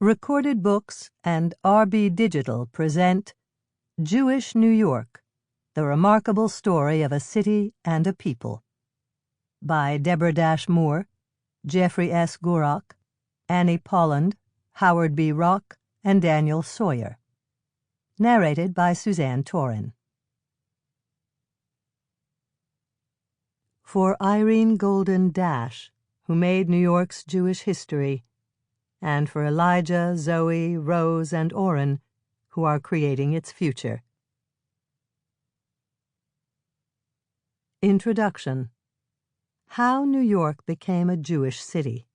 Recorded Books and RB Digital present Jewish New York, The Remarkable Story of a City and a People, by Deborah Moore, Jeffrey S. Gurock, Annie Polland, Howard B. Rock, and Daniel Soyer. Narrated by Suzanne Toren. For Irene Golden Dash, who made New York's Jewish history, and for Elijah, Zoe, Rose, and Oren, who are creating its future. Introduction. How New York Became a Jewish City.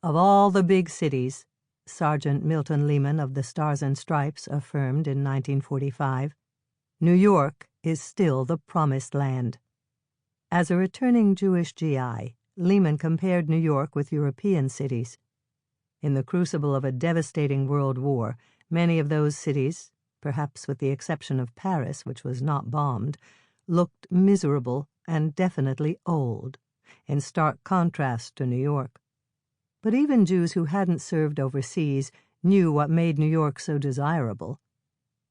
Of all the big cities, Sergeant Milton Lehman of the Stars and Stripes affirmed in 1945, New York is still the promised land. As a returning Jewish GI, Lehman compared New York with European cities. In the crucible of a devastating world war, many of those cities, perhaps with the exception of Paris, which was not bombed, looked miserable and definitely old, in stark contrast to New York. But even Jews who hadn't served overseas knew what made New York so desirable.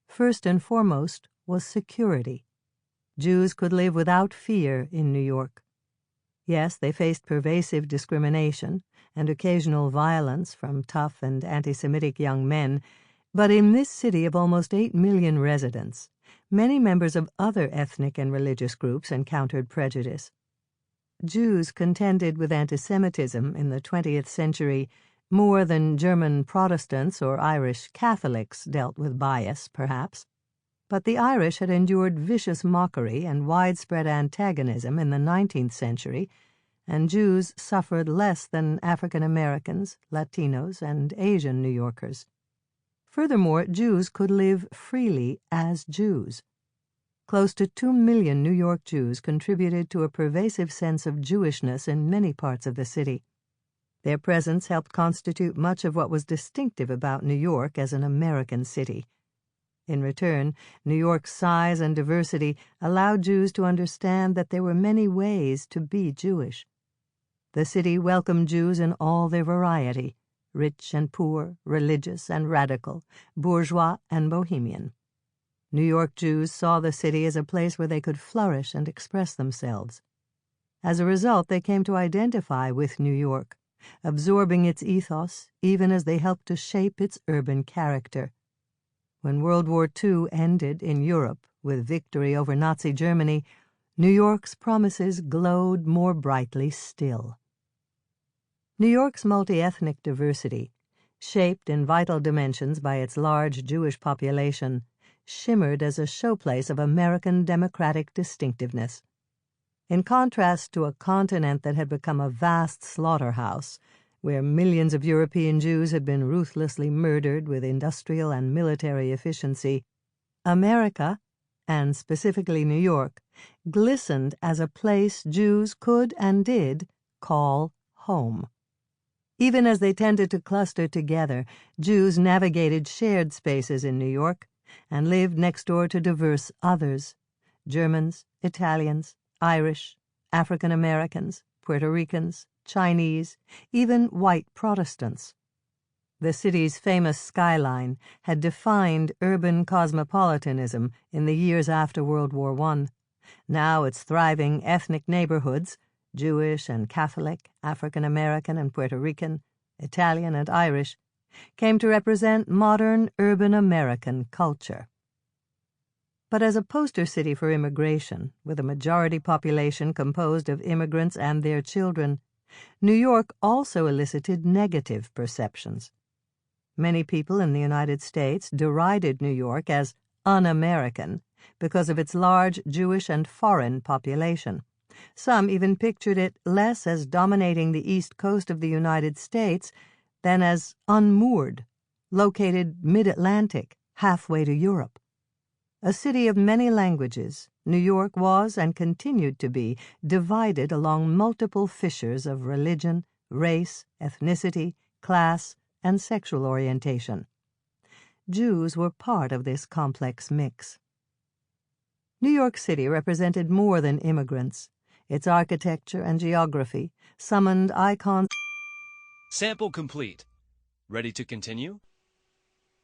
First and foremost was security. Jews could live without fear in New York. Yes, they faced pervasive discrimination and occasional violence from tough and anti-Semitic young men, but in this city of almost 8 million residents, many members of other ethnic and religious groups encountered prejudice. Jews contended with anti-Semitism in the 20th century more than German Protestants or Irish Catholics dealt with bias, perhaps. But the Irish had endured vicious mockery and widespread antagonism in the 19th century, and Jews suffered less than African Americans, Latinos, and Asian New Yorkers. Furthermore, Jews could live freely as Jews. Close to 2 million New York Jews contributed to a pervasive sense of Jewishness in many parts of the city. Their presence helped constitute much of what was distinctive about New York as an American city. In return, New York's size and diversity allowed Jews to understand that there were many ways to be Jewish. The city welcomed Jews in all their variety, rich and poor, religious and radical, bourgeois and bohemian. New York Jews saw the city as a place where they could flourish and express themselves. As a result, they came to identify with New York, absorbing its ethos even as they helped to shape its urban character. When World War II ended in Europe with victory over Nazi Germany, New York's promises glowed more brightly still. New York's multiethnic diversity, shaped in vital dimensions by its large Jewish population, shimmered as a showplace of American democratic distinctiveness. In contrast to a continent that had become a vast slaughterhouse, where millions of European Jews had been ruthlessly murdered with industrial and military efficiency, America, and specifically New York, glistened as a place Jews could and did call home. Even as they tended to cluster together, Jews navigated shared spaces in New York and lived next door to diverse others: Germans, Italians, Irish, African Americans, Puerto Ricans, Chinese, even white Protestants. The city's famous skyline had defined urban cosmopolitanism in the years after World War I. Now its thriving ethnic neighborhoods, Jewish and Catholic, African American and Puerto Rican, Italian and Irish, came to represent modern urban American culture. But as a poster city for immigration, with a majority population composed of immigrants and their children, New York also elicited negative perceptions. Many people in the United States derided New York as un-American because of its large Jewish and foreign population. Some even pictured it less as dominating the east coast of the United States than as unmoored, located mid-Atlantic, halfway to Europe. A city of many languages, New York was and continued to be divided along multiple fissures of religion, race, ethnicity, class, and sexual orientation. Jews were part of this complex mix. New York City represented more than immigrants. Its architecture and geography summoned icons. Sample complete. Ready to continue?